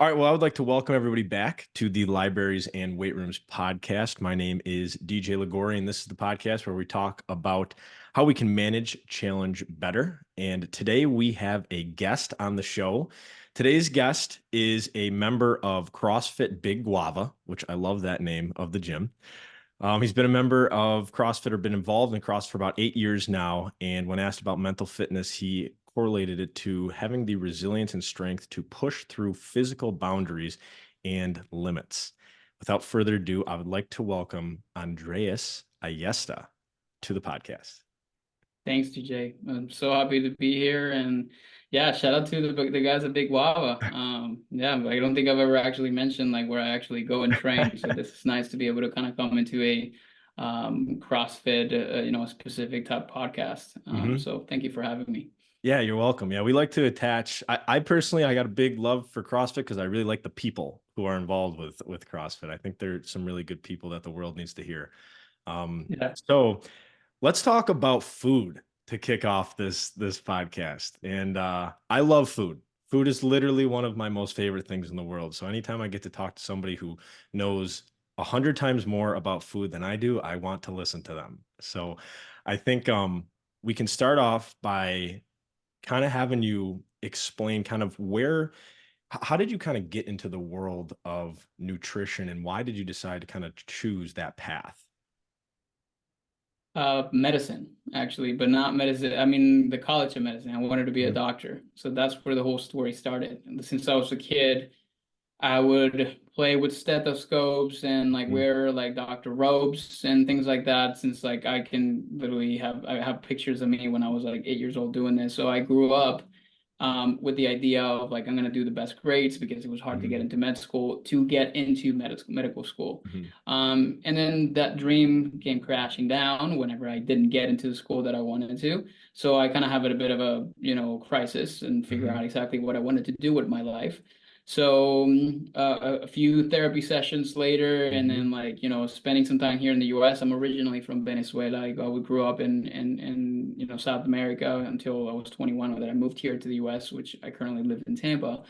All right. Well, I would like to welcome everybody back to the Libraries and Weight Rooms podcast. My name is DJ Ligori, and this is the podcast where we talk about how we can manage challenge better. And today we have a guest on the show. Today's guest is a member of CrossFit Big Guava, which I love that name of the gym. He's been a member of CrossFit or been involved in CrossFit for about 8 years now. And when asked about mental fitness, he correlated it to having the resilience and strength to push through physical boundaries and limits. Without further ado, I would like to welcome Andres Ayesta to the podcast. Thanks, DJ. I'm so happy to be here, and yeah, shout out to the guys at Big Guava. Yeah, I don't think I've ever actually mentioned like where I actually go and train, so this is nice to be able to kind of come into a CrossFit, specific type podcast. So thank you for having me. Yeah, you're welcome. Yeah, we like to attach. I personally, I got a big love for CrossFit because I really like the people who are involved with CrossFit. I think there's some really good people that the world needs to hear. Yeah. So let's talk about food to kick off this podcast. And I love food. Food is literally one of my most favorite things in the world. So anytime I get to talk to somebody who knows 100 times more about food than I do, I want to listen to them. So I think we can start off by kind of having you explain kind of how did you kind of get into the world of nutrition, and why did you decide to kind of choose that path? Medicine, actually, but not medicine. I mean, the College of Medicine. I wanted to be a Mhm. doctor. So that's where the whole story started. And since I was a kid, I would play with stethoscopes and like Mhm. wear like doctor robes and things like that. Since like I can literally I have pictures of me when I was like 8 years old doing this. So I grew up with the idea of like I'm gonna do the best grades because it was hard to get Mhm. into med school to get into medical school. Mhm. And then that dream came crashing down whenever I didn't get into the school that I wanted to. So I kind of have a bit of a crisis and figure Mhm. out exactly what I wanted to do with my life. So a few therapy sessions later, and Mhm. then like spending some time here in the U.S. I'm originally from Venezuela. I grew up in South America until I was 21. Then I moved here to the U.S., which I currently live in Tampa.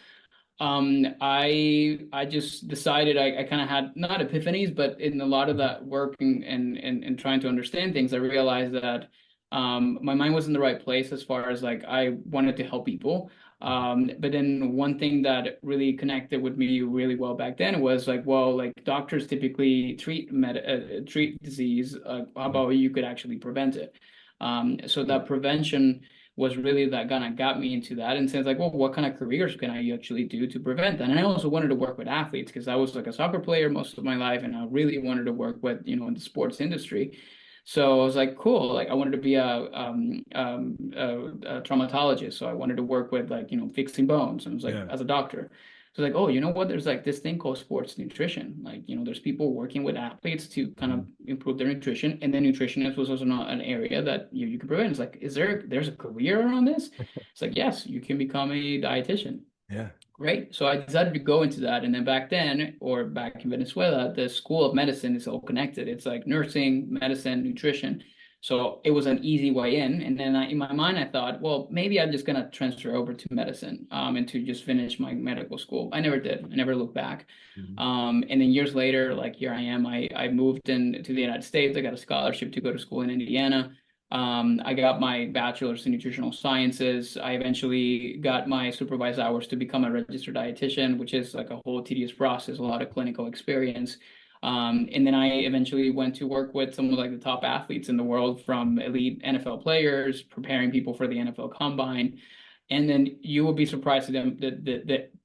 I just decided I kind of had not epiphanies, but in a lot of Mhm. that work and trying to understand things, I realized that my mind was in the right place as far as like I wanted to help people. But then one thing that really connected with me really well back then was like, well, like doctors typically treat disease. How Mhm. about you could actually prevent it? So that prevention was really that kind of got me into that, and says like, well, what kind of careers can I actually do to prevent that? And I also wanted to work with athletes because I was like a soccer player most of my life, and I really wanted to work with in the sports industry. So I was like, cool. Like I wanted to be a traumatologist. So I wanted to work with like fixing bones. And I was like, Yeah. as a doctor. So like, oh, you know what? There's like this thing called sports nutrition. Like there's people working with athletes to kind of Mhm. improve their nutrition, and then nutrition was also not an area that you can prevent. It's like, there's a career around this? It's like, yes, you can become a dietitian. Yeah. Great. So I decided to go into that. And then back then, or back in Venezuela, the School of Medicine is all connected. It's like nursing, medicine, nutrition. So it was an easy way in. And then in my mind, I thought, well, maybe I'm just going to transfer over to medicine and to just finish my medical school. I never did. I never looked back. Mhm. And then years later, like here I am, I moved into the United States. I got a scholarship to go to school in Indiana. I got my bachelor's in nutritional sciences. I eventually got my supervised hours to become a registered dietitian, which is like a whole tedious process, a lot of clinical experience. And then I eventually went to work with some of like the top athletes in the world, from elite NFL players, preparing people for the NFL Combine. And then you will be surprised at them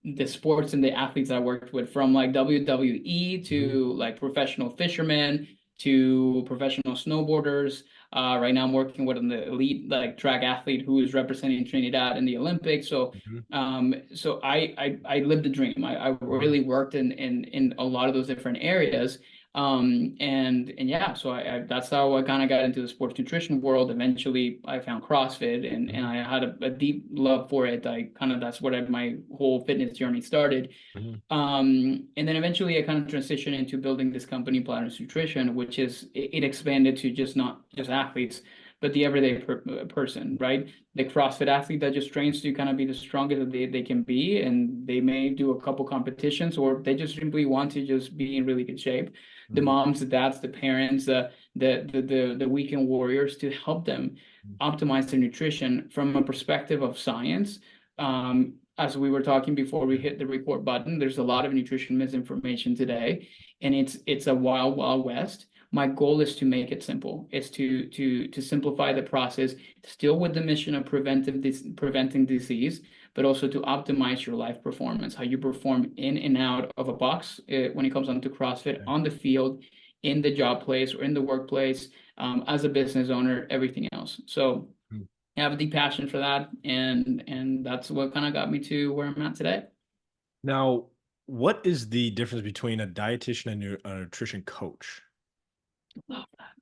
the sports and the athletes I worked with, from like WWE Mhm. to like professional fishermen to professional snowboarders. Right now, I'm working with an elite like track athlete who is representing Trinidad in the Olympics. So, Mhm. I lived the dream. I Mhm. really worked in a lot of those different areas. And yeah, so I that's how I kind of got into the sports nutrition world. Eventually, I found CrossFit, and Mhm. I had a deep love for it. I kind of that's what my whole fitness journey started. Mhm. And then eventually I kind of transitioned into building this company, Platinum Nutrition, which is it expanded to just not just athletes, but the everyday person, right? The CrossFit athlete that just trains to kind of be the strongest that they can be, and they may do a couple competitions, or they just simply want to just be in really good shape. The Mhm. moms, the dads, the parents, the weekend warriors, to help them optimize their nutrition from a perspective of science. As we were talking before we hit the record button, there's a lot of nutrition misinformation today, and it's a wild, wild west. My goal is to make it simple. It's to simplify the process, still with the mission of preventing disease, but also to optimize your life performance, how you perform in and out of a box when it comes onto CrossFit, Okay. on the field, in the job place or in the workplace, as a business owner, everything else. So Mhm. I have a deep passion for that, and that's what kind of got me to where I'm at today. Now, what is the difference between a dietitian and a nutrition coach? Love that.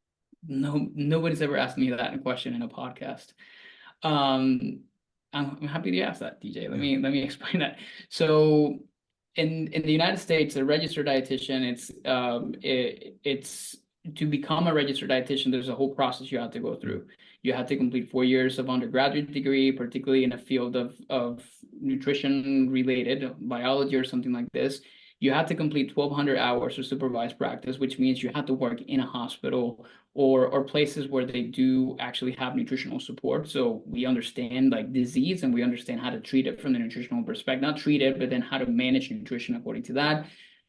No, nobody's ever asked me that question in a podcast. Um, I'm happy to ask that, DJ. Let Yeah. me explain that. So, in the United States, a registered dietitian, it's to become a registered dietitian. There's a whole process you have to go Mm. through. You have to complete 4 years of undergraduate degree, particularly in a field of nutrition related biology or something like this. You have to complete 1,200 hours of supervised practice, which means you have to work in a hospital or places where they do actually have nutritional support. So we understand like disease, and we understand how to treat it from the nutritional perspective, not treat it, but then how to manage nutrition according to that.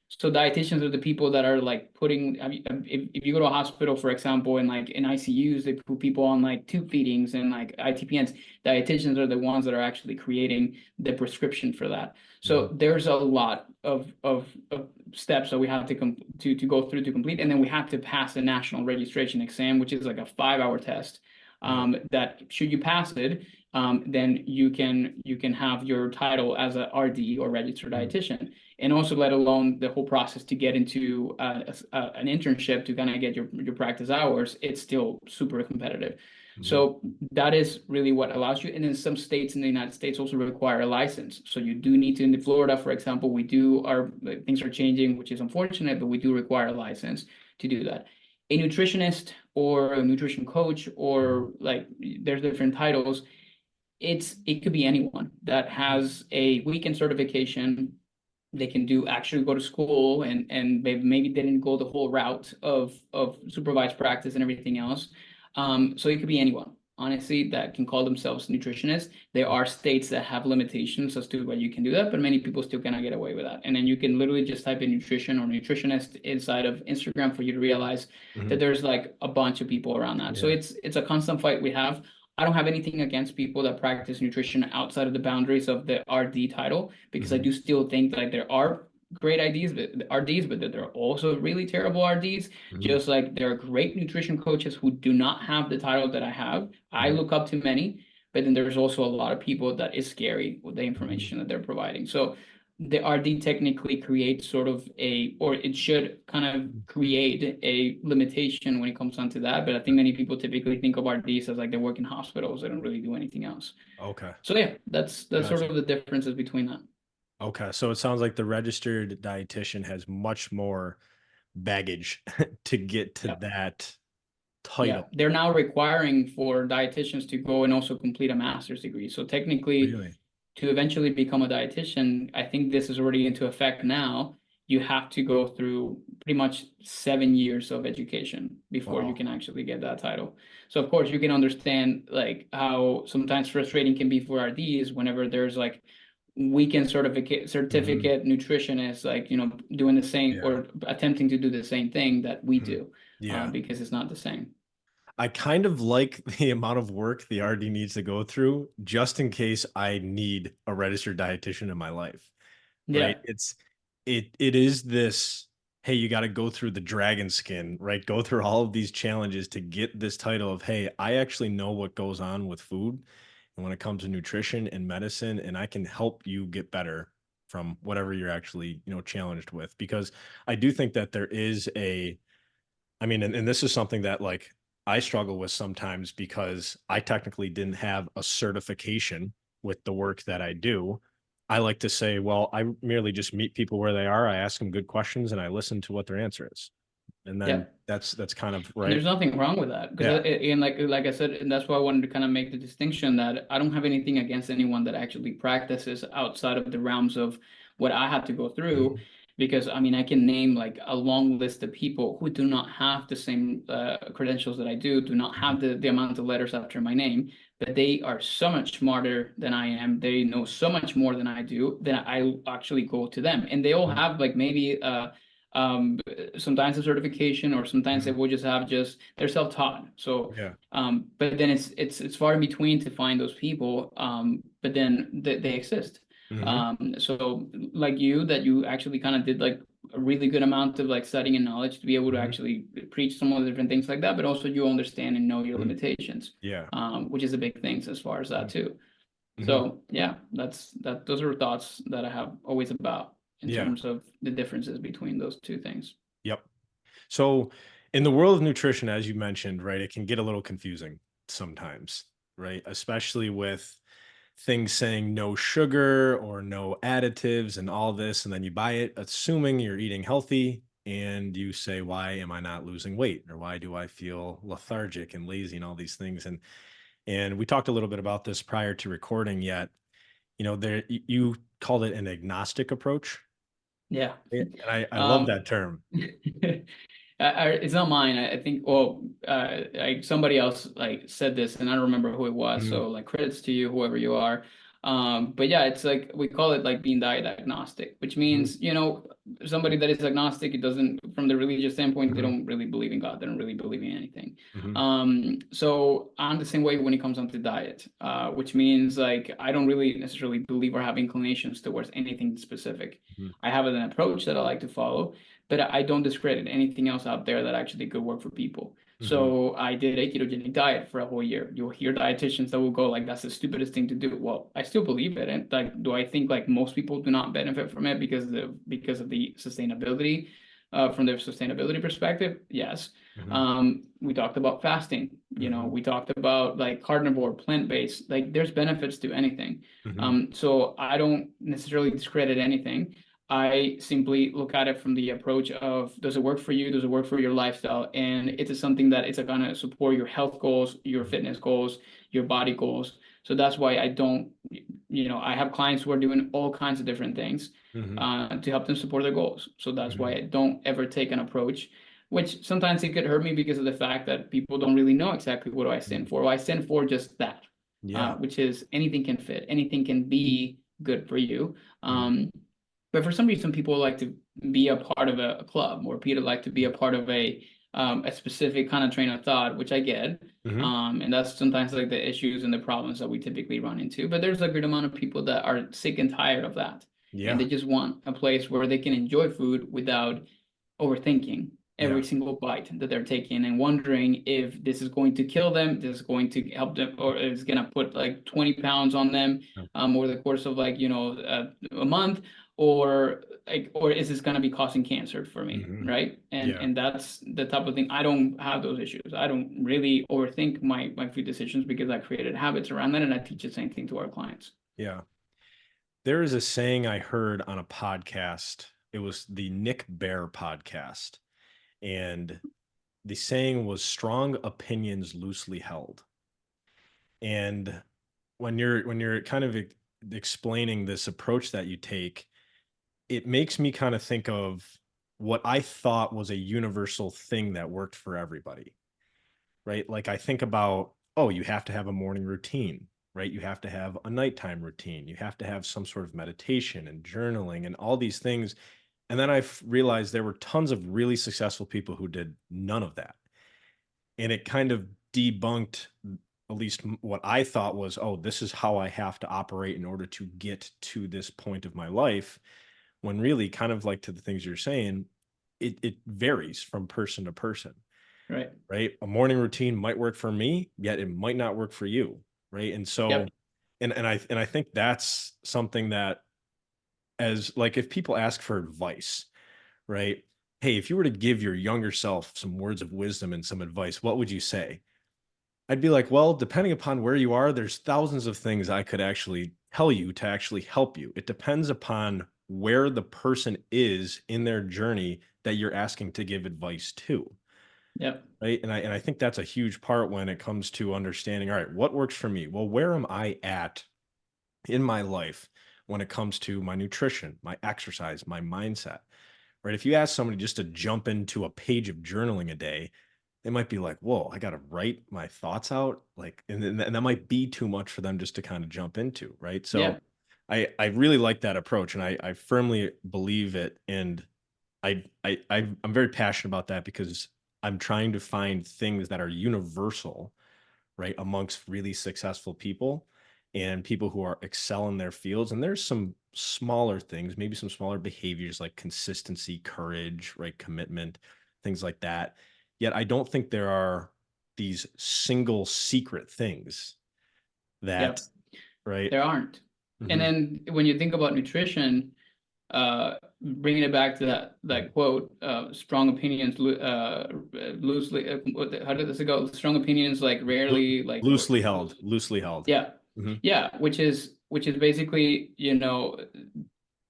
So dietitians are the people that are like putting, I mean, if you go to a hospital, for example, and like in ICUs, they put people on like tube feedings and like ITPNs. Dietitians are the ones that are actually creating the prescription for that. So Mhm. there's a lot of steps that we have to go through to complete, and then we have to pass the national registration exam, which is like a 5-hour test. Yeah. That should you pass it, then you can have your title as a RD or registered Mhm. dietitian, and also let alone the whole process to get into an internship to kind of get your practice hours. It's still super competitive. Mhm. So that is really what allows you. And then some states in the United States also require a license. So you do need to, in Florida, for example, we do, our things are changing, which is unfortunate, but we do require a license to do that. A nutritionist or a nutrition coach, Mhm. or like there's different titles. It could be anyone that has a weekend certification. They can do actually go to school, and maybe they didn't go the whole route of supervised practice and everything else. So it could be anyone, honestly, that can call themselves nutritionists. There are states that have limitations as to what you can do that, but many people still cannot get away with that. And then you can literally just type in nutrition or nutritionist inside of Instagram for you to realize that Mhm. there's like a bunch of people around that. So Yeah. it's a constant fight we have. I don't have anything against people that practice nutrition outside of the boundaries of the RD title, because I Mhm. do still think like there are great ideas, but RDs, but there are also really terrible RDs. Mhm. Just like there are great nutrition coaches who do not have the title that I have. I Mhm. look up to many, but then there's also a lot of people that is scary with the Mhm. information that they're providing. So the RD technically creates sort of or it should kind of create a limitation when it comes onto that. But I think many people typically think of RDs as like they work in hospitals. They don't really do anything else. Okay. So yeah, that's sort Gotcha. of the differences between that. Okay. So it sounds like the registered dietitian has much more baggage to get to Yeah. that Yeah, title. they're now requiring for dietitians to go and also complete a master's degree. So technically, Really? to eventually become a dietitian, I think this is already into effect now. You have to go through pretty much 7 years of education before you Wow. can actually get that title. So of course you can understand like how sometimes frustrating can be for RDs whenever there's like weekend Mhm. certificate nutritionists, like doing the same Yeah. or attempting to do the same thing that we Mhm. do, Yeah. because it's not the same. I kind of like the amount of work the RD needs to go through just in case I need a registered dietitian in my life, right? Yeah. It is this, hey, you got to go through the dragon skin, right? Go through all of these challenges to get this title of, hey, I actually know what goes on with food and when it comes to nutrition and medicine, and I can help you get better from whatever you're actually, challenged with. Because I do think that there is I mean, and this is something that like I struggle with sometimes because I technically didn't have a certification with the work that I do. I like to say, well, I merely just meet people where they are. I ask them good questions and I listen to what their answer is. And then Yeah. that's kind of And right. there's nothing wrong with that because Yeah. and like I said, and that's why I wanted to kind of make the distinction that I don't have anything against anyone that actually practices outside of the realms of what I had to go through, Mhm. because I mean I can name like a long list of people who do not have the same credentials that I do not Mhm. have the amount of letters after my name, but they are so much smarter than I am. They know so much more than I do. Then I actually go to them, and they all Mhm. have like maybe um, sometimes a certification, or sometimes they Mhm. will just have just they're self-taught. So, Yeah. but then it's far in between to find those people. But then they exist. Hmm. So like you, that you actually kind of did like a really good amount of like studying and knowledge to be able to Hmm. actually preach some of the different things like that, but also you understand and know your Hmm. limitations, Yeah. which is a big thing as far as that too. Hmm. So yeah, that those are thoughts that I have always about in Yeah. terms of the differences between those two things. Yep. So in the world of nutrition, as you mentioned, right, it can get a little confusing sometimes, right? Especially with things saying no sugar or no additives and all this. And then you buy it, assuming you're eating healthy, and you say, why am I not losing weight? Or why do I feel lethargic and lazy and all these things? And we talked a little bit about this prior to recording yet. There you called it an agnostic approach. Yeah. And I love Um, that term. it's not mine. I think, well, somebody else like said this, and I don't remember who it was. Mhm. So like credits to you, whoever you are. But yeah, it's like we call it like being diet agnostic, which Mhm. means, somebody that is agnostic, it doesn't, from the religious standpoint, they Mhm. don't really believe in God. They don't really believe in anything. Mhm. So I'm the same way when it comes on to diet, which means like I don't really necessarily believe or have inclinations towards anything specific. Mhm. I have an approach that I like to follow, but I don't discredit anything else out there that actually could work for people. Mhm. So I did a ketogenic diet for a whole year. You'll hear dietitians that will go like, "That's the stupidest thing to do." Well, I still believe it, and like, do I think like most people do not benefit from it because of the sustainability, from their sustainability perspective? Yes. Mhm. We talked about fasting. Mhm. We talked about like carnivore, plant-based. Like, there's benefits to anything. Mhm. So I don't necessarily discredit anything. I simply look at it from the approach of, does it work for you? Does it work for your lifestyle? And it's something that it's going to support your health goals, your Mhm. fitness goals, your body goals. So that's why I don't, I have clients who are doing all kinds of different things Mhm. to help them support their goals. So that's why Mhm. I don't ever take an approach, which sometimes it could hurt me because of the fact that people don't really know exactly what do I stand Mhm. for. Well, I stand for just that, Yeah. which is anything can fit, anything can be good for you. Mhm. But for some reason, people like to be a part of a club, or people like to be a part of a specific kind of train of thought, which I get. Mhm. And that's sometimes like the issues and the problems that we typically run into. But there's a good amount of people that are sick and tired of that, and Yeah. they just want a place where they can enjoy food without overthinking Yeah. every single bite that they're taking and wondering if this is going to kill them, this is going to help them, or it's going to put like 20 pounds on them over the course of like, a month, or is this going to be causing cancer for me, Mhm. right? And Yeah. and that's the type of thing. I don't have those issues. I don't really overthink my food decisions because I created habits around that, and I teach the same thing to our clients. Yeah. There is a saying I heard on a podcast. It was the Nick Bear podcast. And the saying was strong opinions loosely held. And when you're kind of explaining this approach that you take, it makes me kind of think of what I thought was a universal thing that worked for everybody, right? Like I think about, oh, you have to have a morning routine, right? You have to have a nighttime routine. You have to have some sort of meditation and journaling and all these things. And then realized there were tons of really successful people who did none of that. And it kind of debunked at least what I thought was, oh, this is how I have to operate in order to get to this point of my life. When really, kind of like to the things you're saying, it varies from person to person, Right. right? A morning routine might work for me, yet it might not work for you, right? And so, Yep. and I think that's something that, as like, if people ask for advice, right? Hey, if you were to give your younger self some words of wisdom and some advice, what would you say? I'd be like, well, depending upon where you are, there's thousands of things I could actually tell you to actually help you. It depends upon where the person is in their journey that you're asking to give advice to. Yep. Right. And I think that's a huge part when it comes to understanding, all right, what works for me? Well, where am I at in my life when it comes to my nutrition, my exercise, my mindset? Right. If you ask somebody just to jump into a page of journaling a day, they might be like, whoa, I got to write my thoughts out. Like, and that might be too much for them just to kind of jump into. Right. So Yeah. I really like that approach, and I firmly believe it. And I'm very passionate about that because I'm trying to find things that are universal, right, amongst really successful people and people who are excel in their fields. And there's some smaller things, maybe some smaller behaviors like consistency, courage, right, commitment, things like that. Yet I don't think there are these single secret things that, Yep. right. There aren't. And Hmm. then when you think about nutrition, bringing it back to that quote, strong opinions loosely. How does it go? Strong opinions like rarely like or Loosely held, loosely held. yeah, Hmm. yeah, which is basically,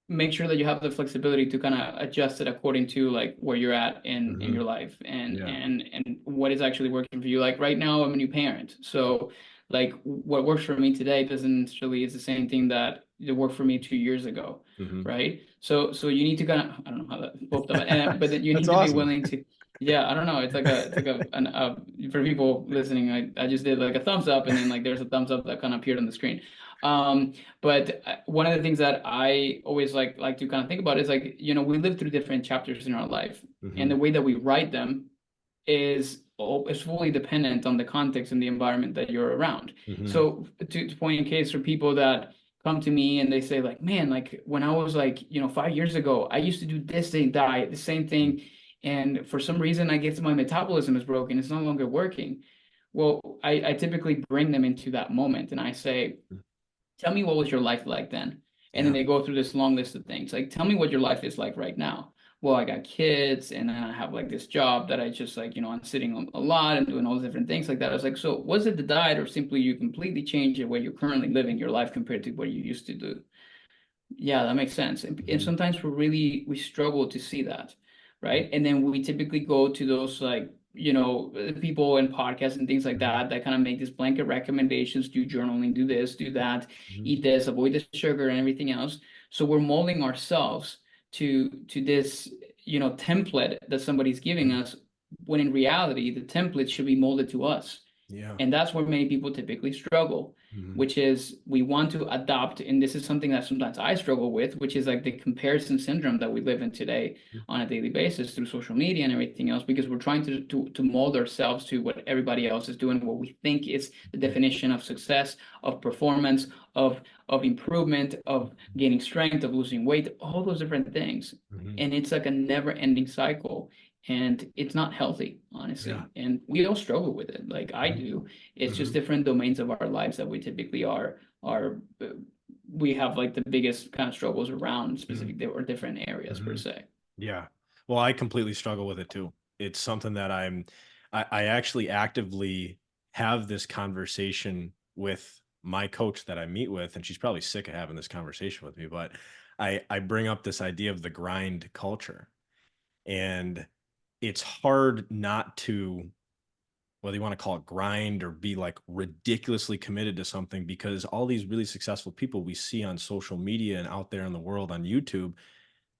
make sure that you have the flexibility to kind of adjust it according to like where you're at in Hmm. your life and Yeah. what is actually working for you. Like right now, I'm a new parent, so like what works for me today doesn't necessarily is the same thing that worked for me 2 years ago, Hmm. right? So you need to kind of, I don't know how that popped up, but then you That's need to be awesome. willing to. Yeah, I don't know. For people listening, I just did like a thumbs up, and then like there's a thumbs up that kind of appeared on the screen. But one of the things that I always like to kind of think about is like, we live through different chapters in our life, and Hmm. the way that we write them is fully dependent on the context and the environment that you're around. Hmm. So to point in case for people that come to me and they say like, man, like when I was like, 5 years ago, I used to do this same diet, the same thing, and for some reason, I guess my metabolism is broken. It's no longer working. Well, I typically bring them into that moment and I say, tell me what was your life like then? And then Yeah. they go through this long list of things. Like, tell me what your life is like right now. Well, I got kids and then I have like this job that I just like, I'm sitting a lot and doing all these different things like that. I was like, so was it the diet or simply you completely changed the way you're currently living your life compared to what you used to do? Yeah, that makes sense. And Hmm. sometimes we struggle to see that, right? And then we typically go to those like, people and podcasts and things like Hmm. that make these blanket recommendations, do journaling, do this, do that, Hmm. eat this, avoid the sugar and everything else. So we're molding ourselves to this, template that somebody's giving us, when in reality, the template should be molded to us. Yeah. And that's where many people typically struggle, Hmm. which is we want to adopt. And this is something that sometimes I struggle with, which is like the comparison syndrome that we live in today on a daily basis through social media and everything else, because we're trying to mold ourselves to what everybody else is doing, what we think is the definition of success, of performance, of improvement, of gaining strength, of losing weight, all those different things. Hmm. And it's like a never ending cycle. And it's not healthy, Yeah. honestly. And we all struggle with it. Like I Hmm. do. It's just Hmm. different domains of our lives that we typically are we have like the biggest kind of struggles around specific or different areas per Hmm. se. Yeah. Well, I completely struggle with it too. It's something that I actually actively have this conversation with my coach that I meet with, and she's probably sick of having this conversation with me, but I bring up this idea of the grind culture. And it's hard not to, whether you want to call it grind or be like ridiculously committed to something, because all these really successful people we see on social media and out there in the world on YouTube,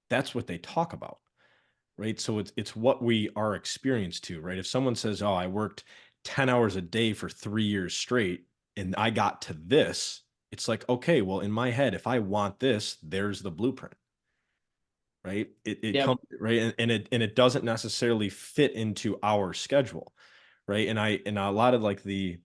that's what they talk about, right? So it's what we are experienced to, right? If someone says, "Oh, I worked 10 hours a day for 3 years straight and I got to this," it's like, "Okay, well, in my head, if I want this, there's the blueprint." Right? It comes Yep. right, and it doesn't necessarily fit into our schedule, right? And a lot of like the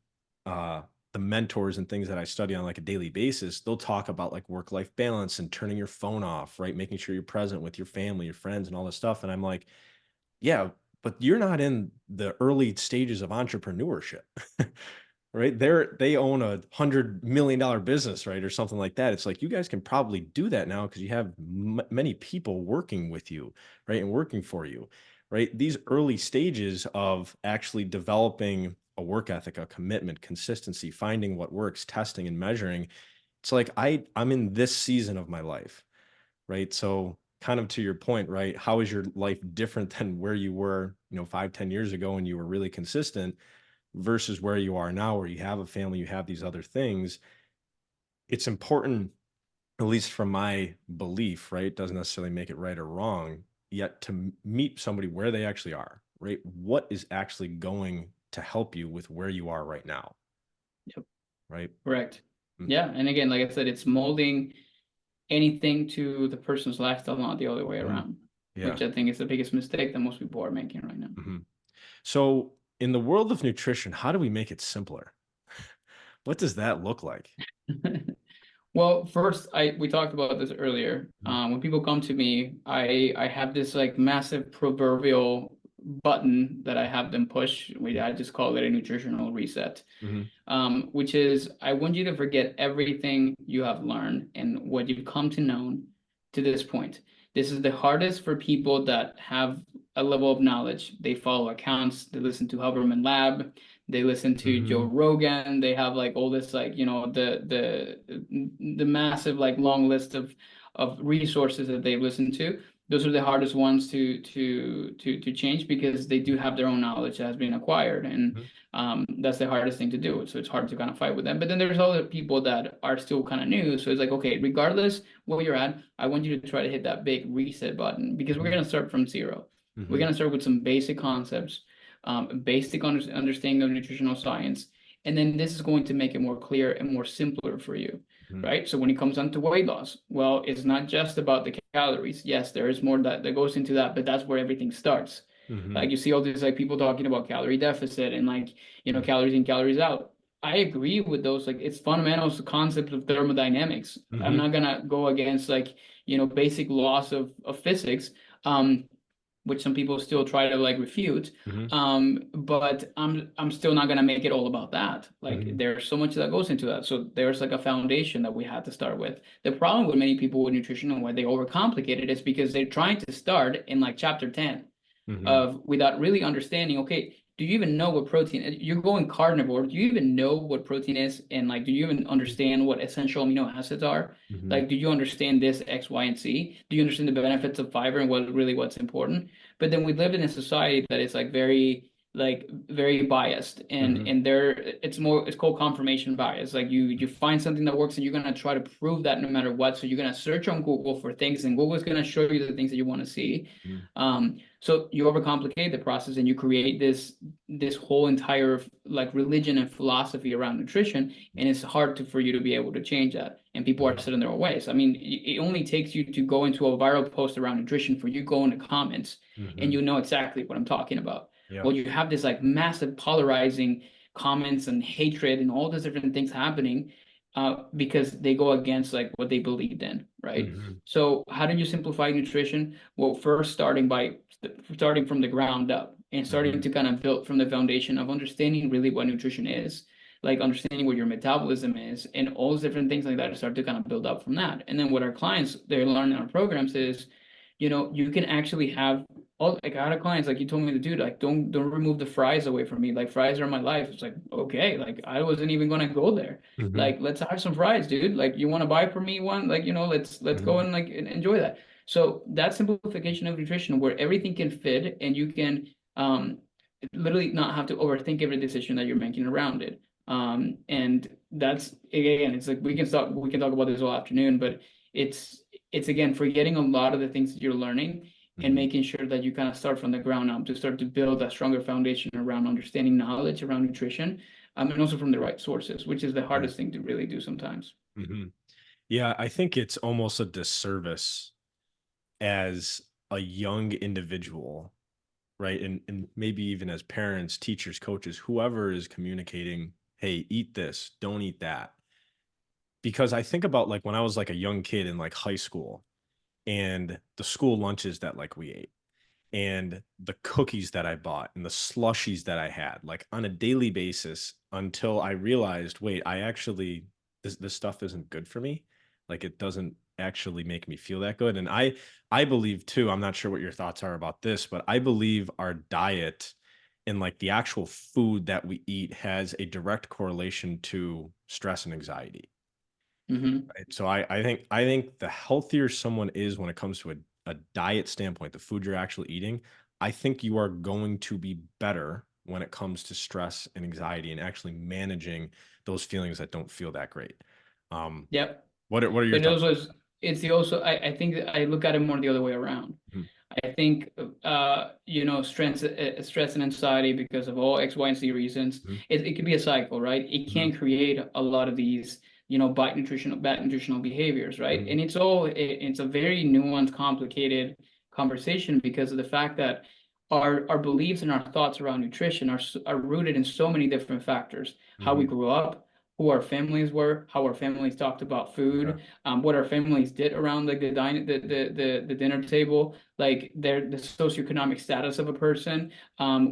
mentors and things that I study on like a daily basis, they'll talk about like work-life balance and turning your phone off, right? Making sure you're present with your family, your friends, and all this stuff. And I'm like, yeah, but you're not in the early stages of entrepreneurship. Right? They own $100 million business, right? Or something like that. It's like you guys can probably do that now because you have many people working with you, right? And working for you, right? These early stages of actually developing a work ethic, a commitment, consistency, finding what works, testing and measuring. It's like I'm in this season of my life, right? So kind of to your point, right? How is your life different than where you were, 5, 10 years ago when you were really consistent versus where you are now, where you have a family, you have these other things? It's important, at least from my belief, right? Doesn't necessarily make it right or wrong, yet to meet somebody where they actually are, right? What is actually going to help you with where you are right now, Yep. right? Correct. Mm. Yeah. And again, like I said, it's molding anything to the person's lifestyle, not the other way Mhm. around, Yeah. which I think is the biggest mistake that most people are making right now. Hmm. So, in the world of nutrition, how do we make it simpler? What does that look like? Well, first, we talked about this earlier. Mhm. When people come to me, I have this like massive proverbial button that I have them push. I just call it a nutritional reset, Mhm. which is I want you to forget everything you have learned and what you've come to know to this point. This is the hardest for people that have a level of knowledge. They follow accounts, they listen to Huberman Lab, they listen to Joe Mhm. Rogan, they have like all this like, the massive like long list of resources that they've listened to. Those are the hardest ones to change because they do have their own knowledge that has been acquired, and Mhm. that's the hardest thing to do. So it's hard to kind of fight with them. But then there's other people that are still kind of new. So it's like, okay, regardless where you're at, I want you to try to hit that big reset button because we're Mhm. going to start from zero. We're Mhm. going to start with some basic concepts, basic understanding of nutritional science. And then this is going to make it more clear and more simpler for you, Mhm. right? So when it comes down to weight loss, well, it's not just about the calories. Yes, there is more that goes into that, but that's where everything starts. Like Mhm. you see all these like people talking about calorie deficit and like, Mhm. calories in, calories out. I agree with those. Like it's fundamentals concepts of thermodynamics. I'm Mhm. not gonna go against like, basic laws of physics. Um, which some people still try to like refute. Mhm. But I'm still not gonna make it all about that. Like Mhm. there's so much that goes into that. So there's like a foundation that we had to start with. The problem with many people with nutrition and why they overcomplicate it is because they're trying to start in like chapter 10 Mhm. of without really understanding, okay, do you even know what protein is? You're going carnivore. Do you even know what protein is? And like, do you even understand what essential amino acids are? Mhm. Like, do you understand this X, Y, and Z? Do you understand the benefits of fiber and what's important? But then we live in a society that is like very biased, and Mhm. there it's called confirmation bias. Like you find something that works and you're gonna try to prove that no matter what. So you're gonna search on Google for things and Google is gonna show you the things that you want to see. Mhm. So you overcomplicate the process and you create this whole entire like religion and philosophy around nutrition, and it's hard for you to be able to change that. And people are Mhm. set in their own ways. I mean, it only takes you to go into a viral post around nutrition for you go into comments, and Mhm. you know exactly what I'm talking about. Yep. Well, you have this like massive polarizing comments and hatred and all these different things happening because they go against like what they believed in, right? Mhm. So how do you simplify nutrition? Well, first starting from the ground up and starting Mhm. to kind of build from the foundation of understanding really what nutrition is, like understanding what your metabolism is, and all those different things like that to start to kind of build up from that. And then what our clients they learn in our programs is, you can actually have all like I had clients like you told me to do like don't remove the fries away from me. Like fries are my life. It's like okay, like I wasn't even gonna go there. Mhm. Like let's have some fries, dude. Like you want to buy for me one? Like let's go Mhm. and like enjoy that. So that simplification of nutrition where everything can fit and you can literally not have to overthink every decision that you're making around it. And that's again, it's like we can talk about this all afternoon, but it's it's again forgetting a lot of the things that you're learning and Mhm. making sure that you kind of start from the ground up to start to build a stronger foundation around understanding knowledge around nutrition, and also from the right sources, which is the Yeah. hardest thing to really do sometimes. Mhm. Yeah, I think it's almost a disservice as a young individual, right? And maybe even as parents, teachers, coaches, whoever is communicating, hey, eat this, don't eat that. Because I think about like when I was like a young kid in like high school and the school lunches that like we ate and the cookies that I bought and the slushies that I had like on a daily basis until I realized, wait, I actually this stuff isn't good for me. Like it doesn't actually make me feel that good. And I believe too, I'm not sure what your thoughts are about this, but I believe our diet and like the actual food that we eat has a direct correlation to stress and anxiety. Hmm. Right? So I think the healthier someone is when it comes to a a diet standpoint, the food you're actually eating, I think you are going to be better when it comes to stress and anxiety and actually managing those feelings that don't feel that great. Um, Yep. what are your But it thoughts? also is, it's the also, I think that I look at it more the other way around. Mhm, I think, stress and anxiety because of all X, Y, and Z reasons, mhm, it could be a cycle, right? It mhm, can create a lot of these, bad nutritional behaviors, right? mhm, And it's a very nuanced, complicated conversation because of the fact that our beliefs and our thoughts around nutrition are rooted in so many different factors. How we mhm. grew up, who our families were, how our families talked about Yeah. food, what our families did around like the dinner table, like the socioeconomic status of a person,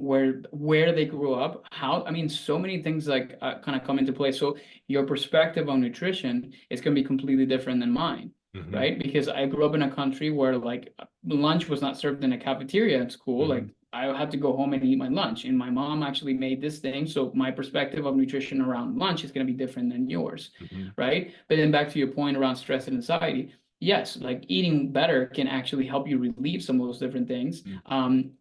where they grew up, how, I mean, so many things like kind of come into play. So your perspective on nutrition is going to be completely different than mine, Mhm, right? Because I grew up in a country where like lunch was not served in a cafeteria at school. mhm, Like I had to go home and eat my lunch, and my mom actually made this thing. So my perspective of nutrition around lunch is going to be different than yours, mhm, right? But then back to your point around stress and anxiety, yes, like eating better can actually help you relieve some of those different things. mhm,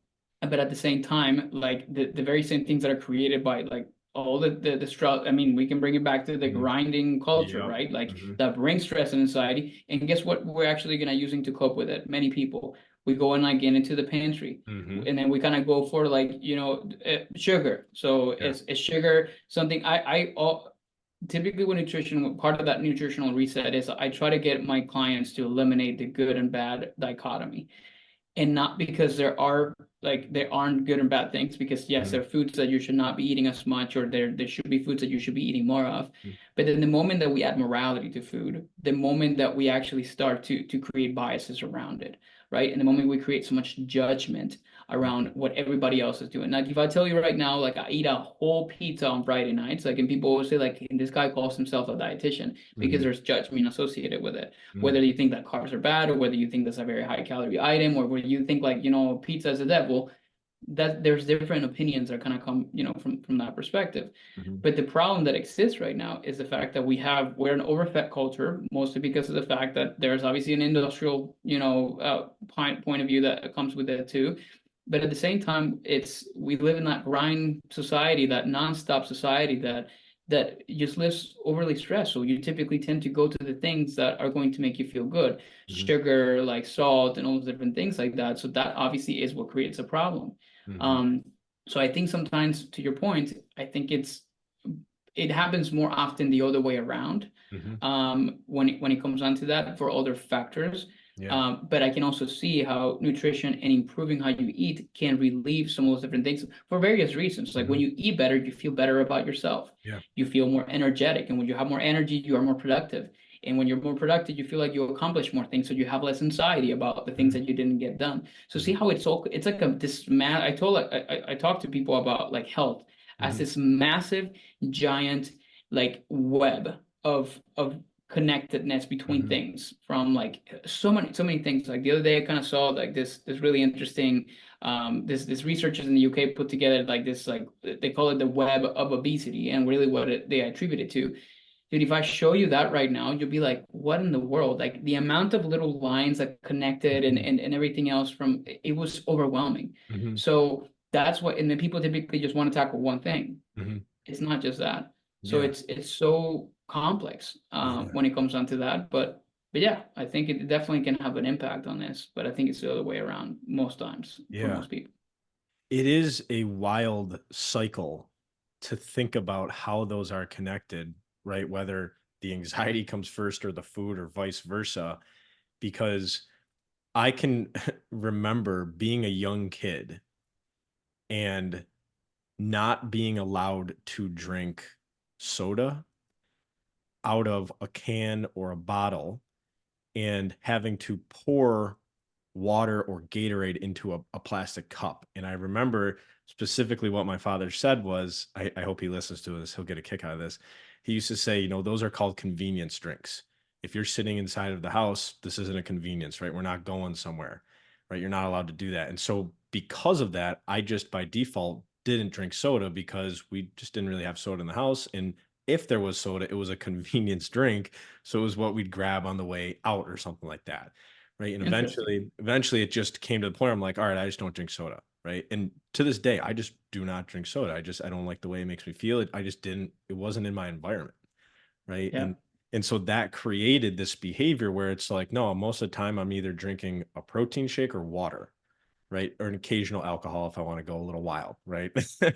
But at the same time, like the very same things that are created by like all the stress, I mean, we can bring it back to the mhm. grinding culture, Yep. right? Like Mhm, that brings stress and anxiety. And guess what we're actually gonna using to cope with it? Many people. We go and like get into the pantry. mhm. And then we kind of go for like, sugar. So Yeah. it's sugar, something typically with nutrition, part of that nutritional reset is I try to get my clients to eliminate the good and bad dichotomy, and not because there aren't good and bad things, because yes, Mhm, there are foods that you should not be eating as much, or there should be foods that you should be eating more of. mhm, But then the moment that we add morality to food, the moment that we actually start to create biases around it, right? And the moment we create so much judgment around mhm, what everybody else is doing. Like if I tell you right now, like I eat a whole pizza on Friday nights, like, and people always say like, this guy calls himself a dietitian, because mhm, there's judgment associated with it, mhm, whether you think that carbs are bad, or whether you think that's a very high calorie item, or whether you think like, pizza is the devil. That there's different opinions that kind of come, from that perspective. mhm, But the problem that exists right now is the fact that we're an overfed culture, mostly because of the fact that there's obviously an industrial, point of view that comes with it too. But at the same time, we live in that grind society, that nonstop society that just lives overly stressed. So you typically tend to go to the things that are going to make you feel good, mhm, sugar, like salt, and all those different things like that. So that obviously is what creates a problem. mhm, Um, so I think sometimes, to your point, I think it happens more often the other way around, mhm. when it comes down to that for other factors. Yeah. But I can also see how nutrition and improving how you eat can relieve some of those different things for various reasons. Like when Mhm. you eat better, you feel better about yourself. Yeah. You feel more energetic, and when you have more energy, you are more productive. And when you're more productive, you feel like you accomplish more things, so you have less anxiety about the things Mhm, that you didn't get done. So see mhm, how it's like this man. I talk to people about like health as mhm, this massive, giant, like web of connectedness between mhm, things, from like so many things. Like the other day I kind of saw like this really interesting, this researchers in the UK put together like this, like they call it the web of obesity, and really what they attribute it to. Dude, if I show you that right now, you'll be like, what in the world? Like the amount of little lines that connected, and, mhm, and everything else, from it was overwhelming. mhm. So that's what, and then people typically just want to tackle one thing. Mhm. It's not just that. So Yeah. it's so complex, Yeah. when it comes down to that. But yeah, I think it definitely can have an impact on this, but I think it's the other way around most times for Yeah. most people. It is a wild cycle to think about how those are connected, right? Whether the anxiety comes first or the food or vice versa, because I can remember being a young kid and not being allowed to drink soda out of a can or a bottle and having to pour water or Gatorade into a plastic cup. And I remember specifically what my father said was, I hope he listens to this, he'll get a kick out of this. He used to say, those are called convenience drinks. If you're sitting inside of the house, this isn't a convenience, right? We're not going somewhere, right? You're not allowed to do that. And so because of that, I just by default didn't drink soda because we just didn't really have soda in the house. And if there was soda, it was a convenience drink. So it was what we'd grab on the way out or something like that. right? And Interesting. eventually it just came to the point where I'm like, all right, I just don't drink soda, right? And to this day, I just do not drink soda. I don't like the way it makes me feel. It wasn't in my environment, right? Yeah. And so that created this behavior where it's like, no, most of the time I'm either drinking a protein shake or water, right? Or an occasional alcohol if I want to go a little wild, right? And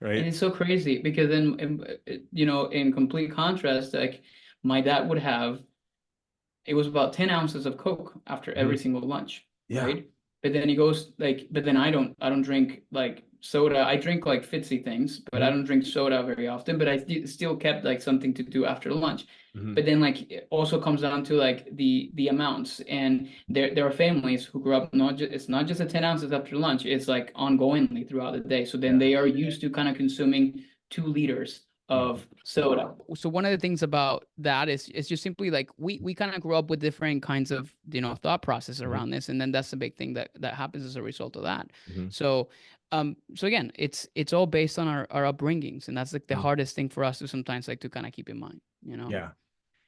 Right. it's so crazy because in complete contrast, like my dad would have, it was about 10 ounces of Coke after every Mhm. single lunch, Yeah. right? But then he goes like, but then I don't drink like soda. I drink like fitzy things, but I Mhm. don't drink soda very often. But I still kept like something to do after lunch. Mhm. But then like it also comes down to like the amounts. And there are families who grew up not just, it's not just the 10 ounces after lunch, it's like ongoingly throughout the day. So then Yeah. they are used to kind of consuming 2 liters Mhm. of soda. So one of the things about that is just simply like we kind of grew up with different kinds of thought process Mhm. around this, and then that's the big thing that happens as a result of that. Mhm. So again, it's all based on our upbringings, and that's like the Mhm. hardest thing for us to sometimes like to kind of keep in mind. Yeah.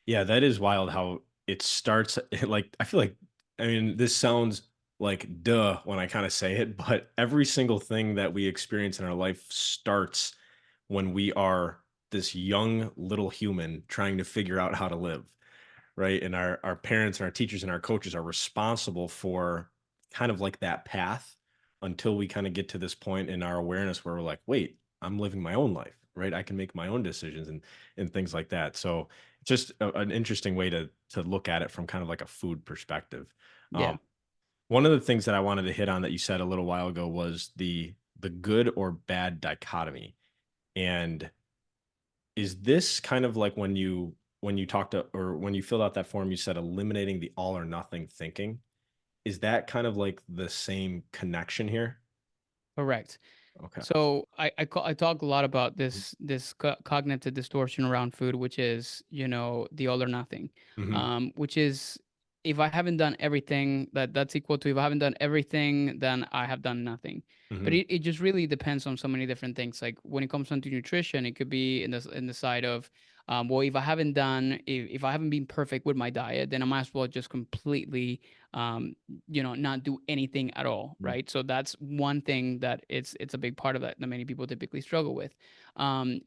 Yeah, that is wild how it starts like I feel like I mean this sounds like duh when I kind of say it, but every single thing that we experience in our life starts when we are this young little human trying to figure out how to live, right? And our parents and our teachers and our coaches are responsible for kind of like that path until we kind of get to this point in our awareness where we're like, wait, I'm living my own life, right? I can make my own decisions and things like that. So just an interesting way to look at it from kind of like a food perspective. Yeah. Um, one of the things that I wanted to hit on that you said a little while ago was the good or bad dichotomy. And is this kind of like when you talked to or when you filled out that form, you said eliminating the all or nothing thinking? Is that kind of like the same connection here? Correct. Okay. So I talk a lot about this cognitive distortion around food, which is the all or nothing, Mhm. which is if I haven't done everything, that's equal to if I haven't done everything, then I have done nothing. But Mhm. it just really depends on so many different things. Like when it comes down to nutrition, it could be in the side of well, if I haven't been perfect with my diet, then I might as well just completely not do anything at all, Mhm. right? So that's one thing that it's a big part of that many people typically struggle with.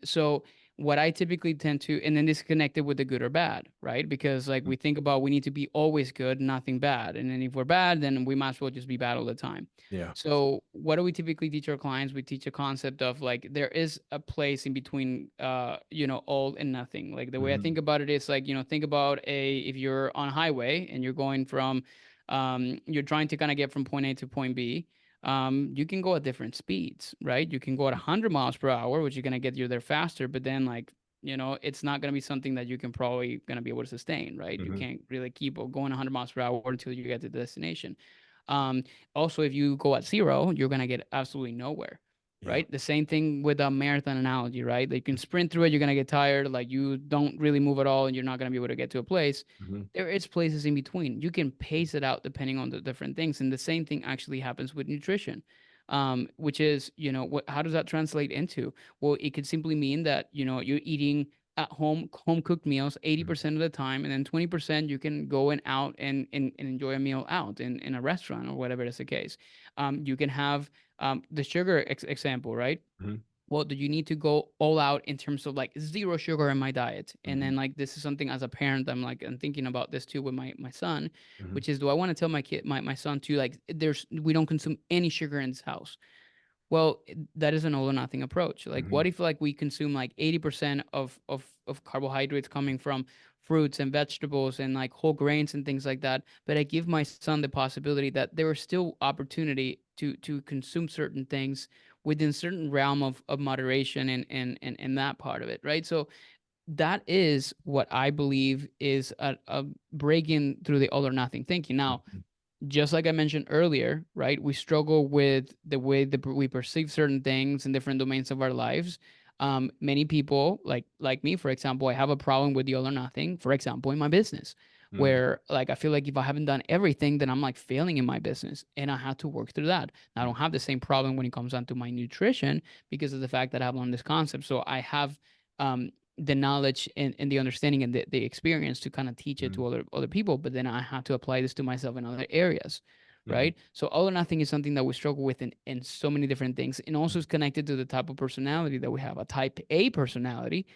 So what I typically tend to, and then this is connected with the good or bad, right? Because like Mhm. we think about we need to be always good, nothing bad, and then if we're bad, then we might as well just be bad all the time. Yeah. So what do we typically teach our clients? We teach a concept of like there is a place in between, all and nothing. Like the way I Mhm. think about it is like think about if you're on a highway and you're going from you're trying to kind of get from point A to point B. You can go at different speeds, right? You can go at 100 miles per hour, which is going to get you there faster, but then like, it's not going to be something that you can probably going to be able to sustain, right? You Mhm. can't really keep going 100 miles per hour until you get to the destination. Um, Also, if you go at zero, you're going to get absolutely nowhere. Yeah. Right. The same thing with a marathon analogy, right? Like you can sprint through it, you're going to get tired. Like you don't really move at all and you're not going to be able to get to a place. Mhm. There is places in between. You can pace it out depending on the different things. And the same thing actually happens with nutrition, which is, how does that translate into? Well, it could simply mean that, you're eating at home cooked meals Mhm. 80% of the time, and then 20% you can go and out and enjoy a meal out in a restaurant or whatever is the case. You can have the sugar example, right? Mhm. Well, do you need to go all out in terms of like zero sugar in my diet? And Mhm. then like this is something as a parent, I'm thinking about this too with my son, Mhm. which is do I want to tell my son to like we don't consume any sugar in this house? Well, that is an all or nothing approach. Like, what Mhm. if like we consume like 80% of carbohydrates coming from fruits and vegetables and like whole grains and things like that, but I give my son the possibility that there is still opportunity to consume certain things within certain realm of moderation and that part of it, right? So that is what I believe is a break in through the all or nothing thinking. Now, Mhm. just like I mentioned earlier, right? We struggle with the way that we perceive certain things in different domains of our lives. Many people, like me, for example, I have a problem with the all or nothing. For example, in my business, Mhm. where like I feel like if I haven't done everything, then I'm like failing in my business, and I had to work through that. Now, I don't have the same problem when it comes down to my nutrition because of the fact that I've learned this concept. So I have the knowledge and the understanding and the experience to kind of teach it Mhm. to other people, but then I have to apply this to myself in other areas, Mhm. right? So all or nothing is something that we struggle with in so many different things, and also is connected to the type of personality that we have. A type A personality,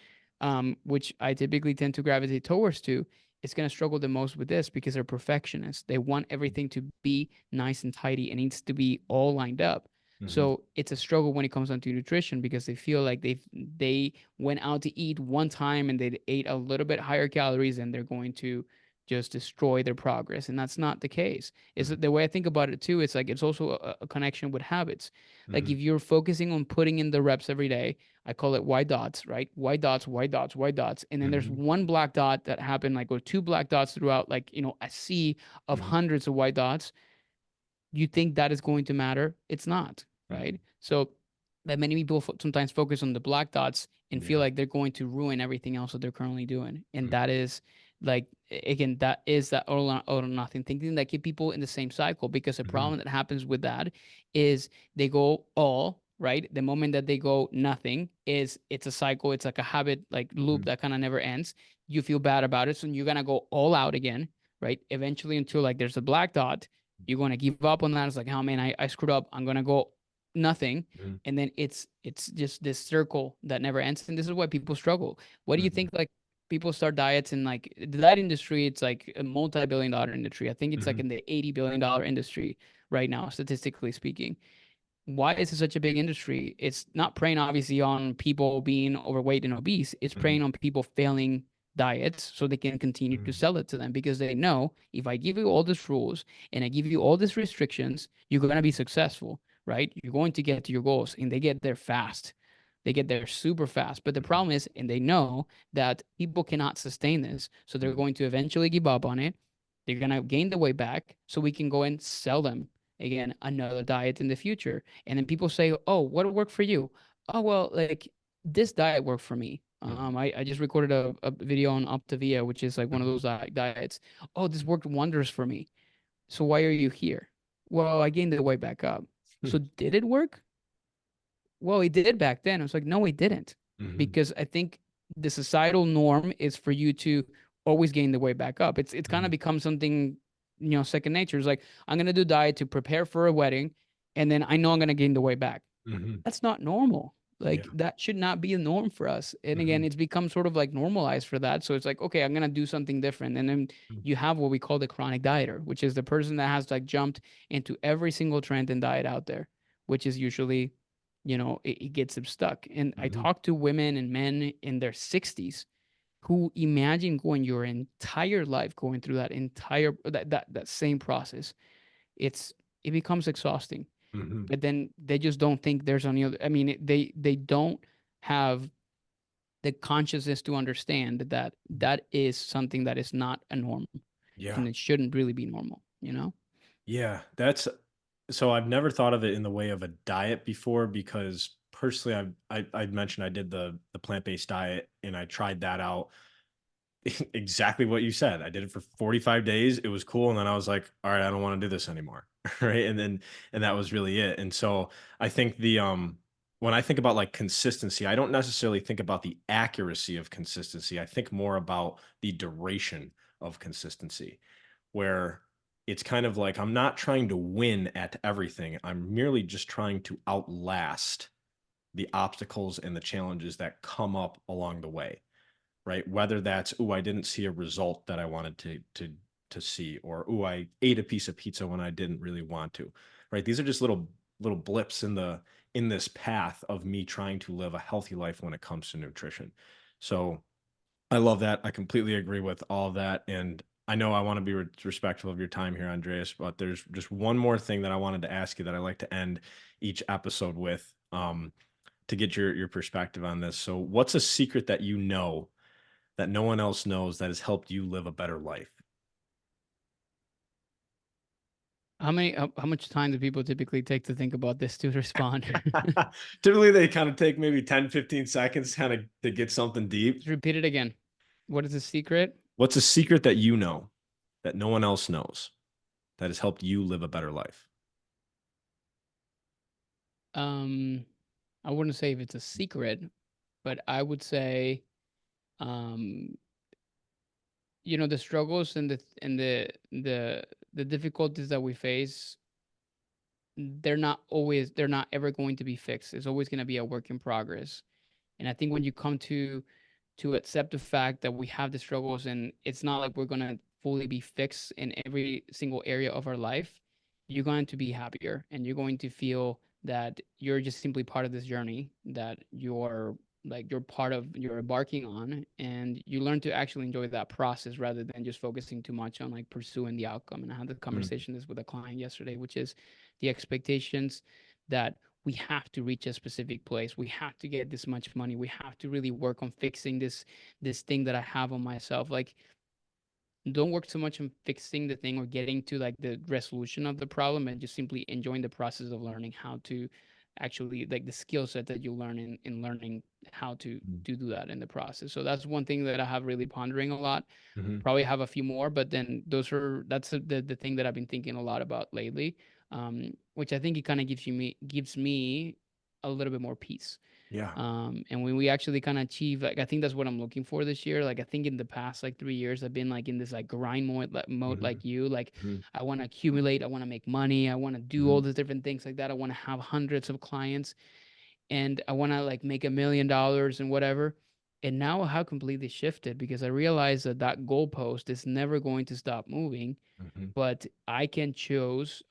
which I typically tend to gravitate towards to, is going to struggle the most with this because they're perfectionists. They want everything to be nice and tidy and needs to be all lined up. Mhm. So it's a struggle when it comes down to nutrition because they feel like they went out to eat one time and they ate a little bit higher calories and they're going to just destroy their progress. And that's not the case. Is Mhm. the way I think about it too, it's like it's also a connection with habits. Like Mhm. if you're focusing on putting in the reps every day, I call it white dots, right? White dots, white dots, white dots. And then there's Mhm. one black dot that happened, like, or two black dots throughout, like, a sea of Mhm. hundreds of white dots. You think that is going to matter? It's not, Mhm. right? So that many people sometimes focus on the black dots and feel Yeah. like they're going to ruin everything else that they're currently doing. And Mhm. that is like, again, that is that all or nothing thinking that keep people in the same cycle, because the Mhm. problem that happens with that is they go all right. The moment that they go nothing, is it's a cycle. It's like a habit, like loop Mhm. that kind of never ends. You feel bad about it. So you're going to go all out again, right? Eventually until like there's a black dot, you're going to give up on that. It's like, oh man, I screwed up. I'm going to go nothing. Mhm. And then it's just this circle that never ends. And this is why people struggle. What do you Mhm. think? Like, people start diets in like the diet industry, it's like a multi-billion-dollar industry. I think it's like Mhm. in the $80 billion industry right now, statistically speaking. Why is it such a big industry? It's not preying obviously on people being overweight and obese. It's Mhm. preying on people failing diets so they can continue to Mhm. sell it to them, because they know if I give you all these rules and I give you all these restrictions, you're going to be successful, right? You're going to get to your goals, and they get there fast. They get there super fast. But the Mhm. problem is, and they know that people cannot sustain this. So they're Mhm. going to eventually give up on it. They're going to gain the weight back so we can go and sell them again another diet in the future. And then people say, oh, what worked for you? Oh, well, like this diet worked for me. Mhm. I just recorded a video on Optavia, which is like one of Mhm. those diets. Oh, this worked wonders for me. So why are you here? Well, I gained the weight back up. So did it work? Well, it did back then. I was like, no, it didn't. Mhm. Because I think the societal norm is for you to always gain the weight back up. It's kind of Mhm. become something, second nature. It's like, I'm gonna do diet to prepare for a wedding, and then I know I'm gonna gain the weight back. Mhm. That's not normal. Yeah. Like that should not be a norm for us. And again, Mhm. it's become sort of like normalized for that. So it's like, okay, I'm gonna do something different. And then Mhm. you have what we call the chronic dieter, which is the person that has like jumped into every single trend and diet out there, which is usually, it gets them stuck. And I Mhm. talk to women and men in their 60s who imagine going your entire life going through that entire that same process. It's it becomes exhausting, Mhm. but then they just don't think there's any other. I mean, they don't have the consciousness to understand that that is something that is not a norm, Yeah. and it shouldn't really be normal. Yeah. That's so I've never thought of it in the way of a diet before because personally I'd mentioned I did the plant-based diet and I tried that out. Exactly what you said. I did it for 45 days. It was cool. And then I was like, all right, I don't want to do this anymore. Right. And that was really it. And so I think when I think about like consistency, I don't necessarily think about the accuracy of consistency. I think more about the duration of consistency, where it's kind of like I'm not trying to win at everything. I'm merely just trying to outlast the obstacles and the challenges that come up along the way, right? Whether that's, oh, I didn't see a result that I wanted to see, or oh, I ate a piece of pizza when I didn't really want to, right? These are just little blips in this path of me trying to live a healthy life when it comes to nutrition. So I love that. I completely agree with all of that. And I know I want to be respectful of your time here, Andreas, but there's just one more thing that I wanted to ask you that I like to end each episode with, to get your perspective on this. So what's a secret that you know that no one else knows that has helped you live a better life? How much time do people typically take to think about this to respond? Typically, they kind of take maybe 10, 15 seconds kind of to get something deep. Just repeat it again. What is the secret? What's a secret that you know that no one else knows that has helped you live a better life? Um, I wouldn't say if it's a secret, but I would say um, you know, the struggles and the difficulties that we face, they're not ever going to be fixed. It's always going to be a work in progress. And I think when you come to accept the fact that we have the struggles and it's not like we're going to fully be fixed in every single area of our life, you're going to be happier and you're going to feel that you're just simply part of this journey, that you're part of, you're embarking on, and you learn to actually enjoy that process rather than just focusing too much on like pursuing the outcome. And I had the Mm, conversation this with a client yesterday, which is the expectations that we have to reach a specific place, we have to get this much money, we have to really work on fixing this thing that I have on myself. Like, don't work so much on fixing the thing or getting to like the resolution of the problem, and just simply enjoying the process of learning how to actually, like, the skill set that you learn in learning how mm, to do that in the process. So that's one thing that I have really pondering a lot. mhm. Probably have a few more, but then that's the thing that I've been thinking a lot about lately, which I think it kind of gives me a little bit more peace. Yeah. And when we actually kind of achieve, like, I think that's what I'm looking for this year. Like, I think in the past like 3 years I've been like in this like grind mode Mhm, like you, like, mhm, I want to accumulate, I want to make money, I want to do all mhm. these different things like that, I want to have hundreds of clients, and I want to like make $1 million and whatever. And now I have completely shifted because I realized that that goalpost is never going to stop moving, Mhm, but I can choose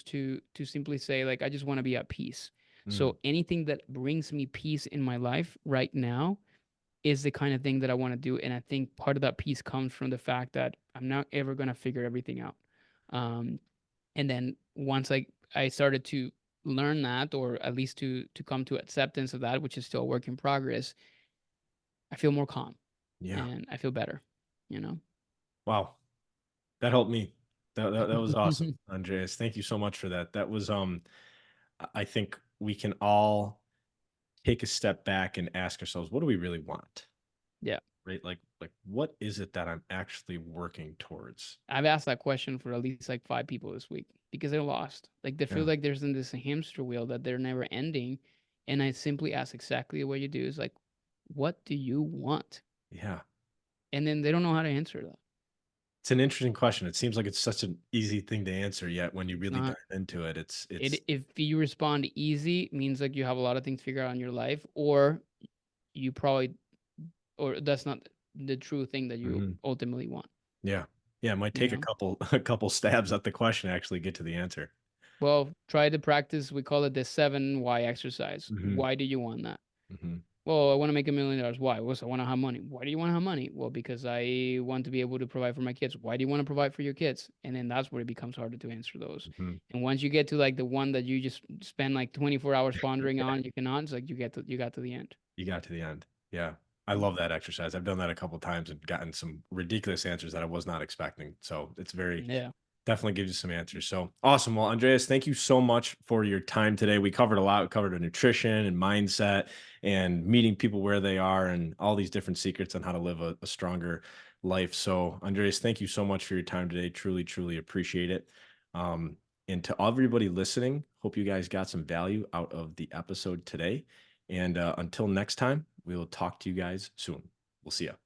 to simply say, like, I just want to be at peace. mm. So anything that brings me peace in my life right now is the kind of thing that I want to do. And I think part of that peace comes from the fact that I'm not ever going to figure everything out. um, and then once I started to learn that, or at least to come to acceptance of that, which is still a work in progress, I feel more calm Yeah. and I feel better, you know. Wow. That helped me. That was awesome, Andreas. Thank you so much for that. That was I think we can all take a step back and ask ourselves, what do we really want? Yeah. Right? Like what is it that I'm actually working towards? I've asked that question for at least like 5 people this week because they're lost. Like, they feel Yeah. like there's in this hamster wheel that they're never ending. And I simply ask exactly what you do is like, what do you want? Yeah. And then they don't know how to answer that. It's an interesting question. It seems like it's such an easy thing to answer, yet when you It's really dive not. into it, it's If you respond easy, means like you have a lot of things figured out in your life, or you probably, or that's not the true thing that you Mhm. ultimately want, Yeah. Yeah, it might you take a know? couple a couple stabs at the question to actually get to the answer. Well, try to practice. We call it the 7 why exercise. Mhm. Why do you want that? Mhm. Well, I want to make $1 million. Why? Well, so I want to have money. Why do you want to have money? Well, because I want to be able to provide for my kids. Why do you want to provide for your kids? And then that's where it becomes harder to answer those. Mhm. And once you get to like the one that you just spend like 24 hours pondering on, you cannot. It's like you got to the end. You got to the end. Yeah. I Mm. love that exercise. I've done that a couple times and gotten some ridiculous answers that I was not expecting. So it's very Yeah. definitely gives you some answers. So awesome. Well, Andreas, thank you so much for your time today. We covered a lot. We covered nutrition and mindset and meeting people where they are and all these different secrets on how to live a stronger life. So, Andreas, thank you so much for your time today. Truly, truly appreciate it. Um, and to everybody listening, hope you guys got some value out of the episode today. And until next time, we will talk to you guys soon. We'll see you.